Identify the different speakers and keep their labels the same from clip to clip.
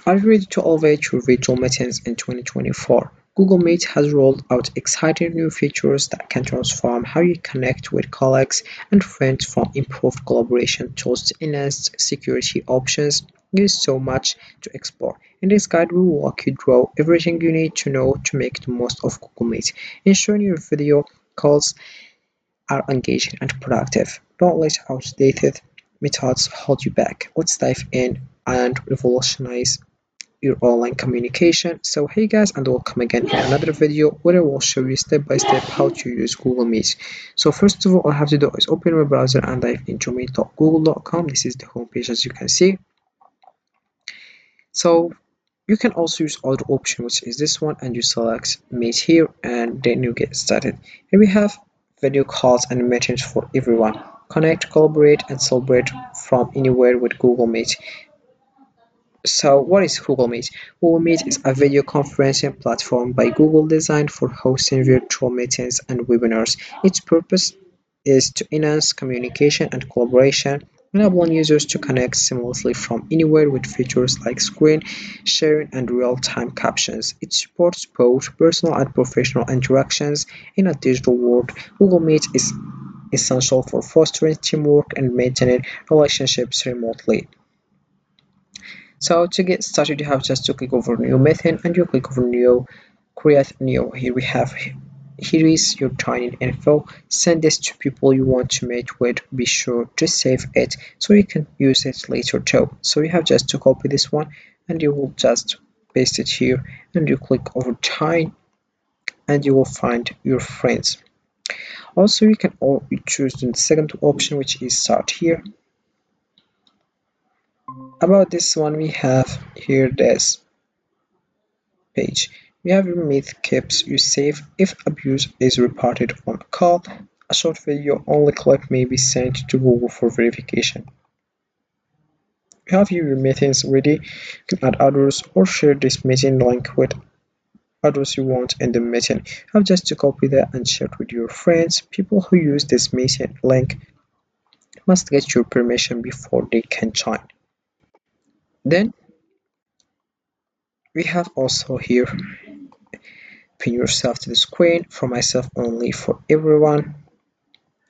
Speaker 1: Are you ready to elevate your virtual meetings in 2024? Google Meet has rolled out exciting new features that can transform how you connect with colleagues and friends, from improved collaboration tools to enhanced security options. There's so much to explore. In this guide, we will walk you through everything you need to know to make the most of Google Meet, ensuring your video calls are engaging and productive. Don't let outdated methods hold you back. Let's dive in and revolutionize your online communication. So hey guys, and welcome again in another video where I will show you step by step how to use Google Meet. So first of all I have to do is open my browser and dive into meet.google.com. This is the homepage, as you can see. So you can also use other option, which is this one, and you select Meet here and then you get started. Here we have video calls and meetings for everyone. Connect, collaborate and celebrate from anywhere with Google Meet. So what is Google Meet? Google Meet is a video conferencing platform by Google designed for hosting virtual meetings and webinars. Its purpose is to enhance communication and collaboration, enabling users to connect seamlessly from anywhere with features like screen sharing and real-time captions. It supports both personal and professional interactions in a digital world. Google Meet is essential for fostering teamwork and maintaining relationships remotely. So to get started, you have just to click over new method and you click over new, create new. Here we have, here is your joining info. Send this to people you want to meet with. Be sure to save it so you can use it later too. So you have just to copy this one and you will just paste it here and you click over join and you will find your friends. Also you can choose the second option, which is start here. About this one, we have here this page. We have your Meet keeps you safe if abuse is reported on a call. A short video only clip may be sent to Google for verification. You have your meetings ready. You can add others or share this meeting link with others you want in the meeting. You have just to copy that and share it with your friends. People who use this meeting link must get your permission before they can join. Then we have also here pin yourself to the screen, for myself only, for everyone.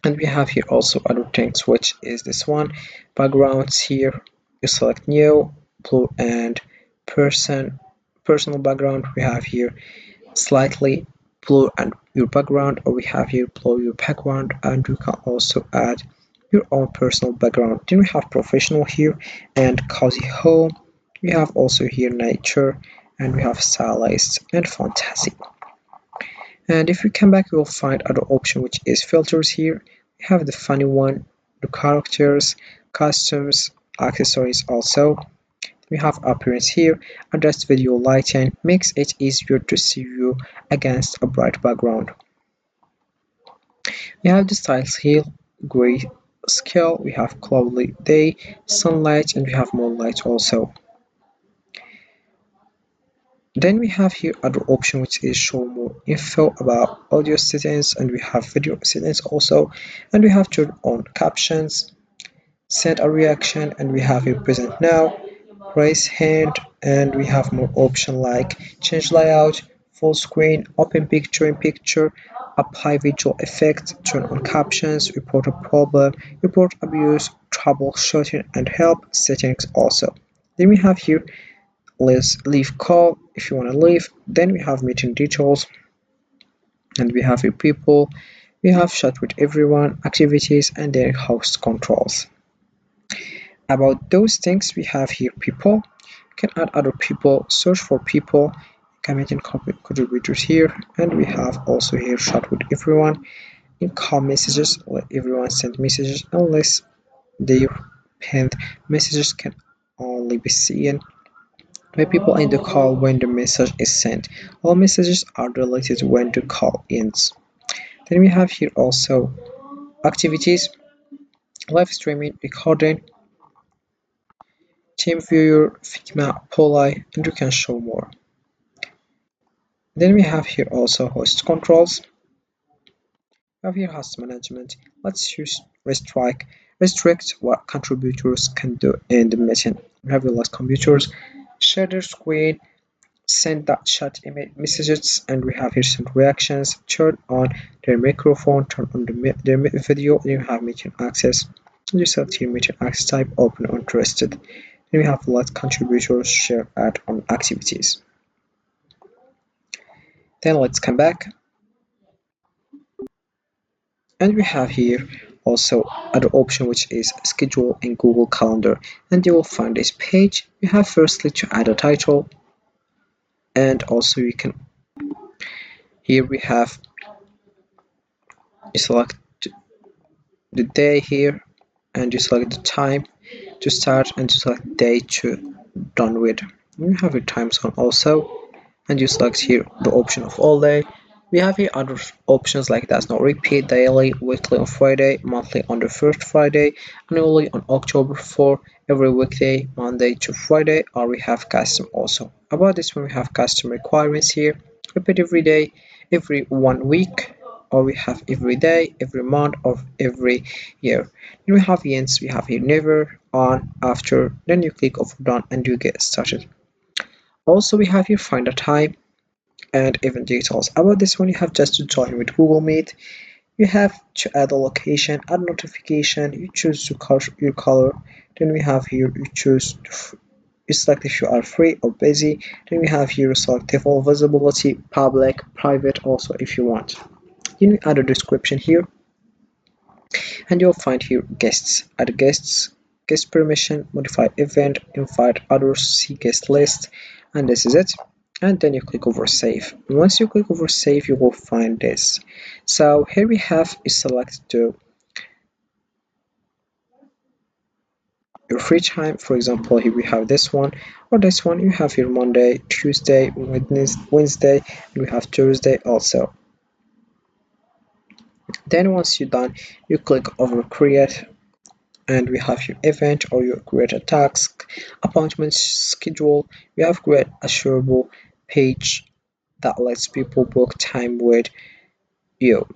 Speaker 1: And we have here also other things, which is this one, backgrounds. Here you select new, blue and personal background. We have here slightly blue and your background, or we have here blue your background, and you can also add your own personal background. Then we have professional here and cozy home. We have also here nature, and we have stylized and fantasy. And if we come back, we will find other option, which is filters. Here we have the funny one, the characters, costumes, accessories. Also we have appearance here. Adjust video lighting, makes it easier to see you against a bright background. We have the styles here, gray scale, we have cloudy day, sunlight, and we have moonlight also. Then we have here other option, which is show more info about audio settings, and we have video settings also, and we have turn on captions, send a reaction, and we have here present now, raise hand, and we have more option like change layout, full screen, open picture in picture, apply visual effects, turn on captions, report a problem, report abuse, troubleshooting and help settings also. Then we have here let's leave call if you want to leave. Then we have meeting details, and we have your people, we have chat with everyone, activities, and then host controls. About those things, we have here people. You can add other people, search for people, comment contributors here, and we have also here chat with everyone. In call messages, let everyone send messages unless their pinned messages can only be seen by people in the call when the message is sent. All messages are deleted when the call ends. Then we have here also activities, live streaming, recording, TeamViewer, Figma, Polly, and you can show more. Then we have here also host controls. We have here host management. Let's use restrict what contributors can do in the meeting. We have the last computers, share their screen, send that chat messages, and we have here some reactions. Turn on their microphone, turn on their video, and you have meeting access. You select here meeting access type, open or interested. Then we have let contributors share add on activities. Then let's come back, and we have here also other option which is schedule in Google Calendar, and you will find this page. You have firstly to add a title, and also you can here we have you select the day here, and you select the time to start and you select day to done with. You have your time zone also, and you select here the option of all day. We have here other options like does not repeat, daily, weekly on Friday, monthly on the first Friday, annually on October 4, every weekday, Monday to Friday, or we have custom also. About this one, we have custom requirements here, repeat every day, every 1 week, or we have every day, every month, or every year. Then we have yes, we have here never, on, after, then you click over done and you get started. Also we have here find a time and event details. About this one, you have just to join with Google Meet. You have to add a location, add notification, you choose your color, then we have here you choose you select if you are free or busy, then we have here select default visibility, public, private also if you want. You need add a description here, and you'll find here guests, add guests, guest permission, modify event, invite others, see guest list, and this is it. And then you click over save. Once you click over save, you will find this. So here we have is select your free time. For example, here we have this one or this one. You have here Monday, Tuesday, Wednesday, and we have Thursday also. Then once you're done, you click over create, and we have your event or your create a task, appointment schedule. We have create a shareable page that lets people book time with you.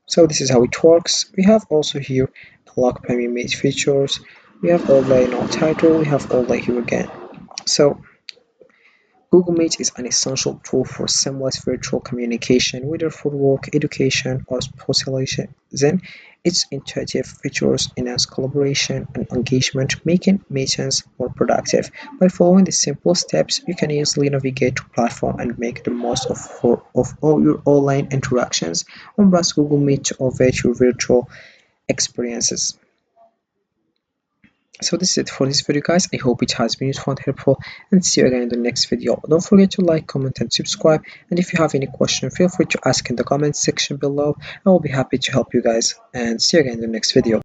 Speaker 1: So this is how it works. We have also here lock premium image features. We have all day no title. We have all day here again. So Google Meet is an essential tool for seamless virtual communication, whether for work, education, or socialization. Its intuitive features enhance collaboration and engagement, making meetings more productive. By following the simple steps, you can easily navigate the platform and make the most of all your online interactions. Embrace Google Meet to elevate your virtual experiences. So this is it for this video, guys. I hope it has been useful and helpful, and see you again in the next video. Don't forget to like, comment, and subscribe, and if you have any question, feel free to ask in the comment section below. I will be happy to help you guys, and see you again in the next video.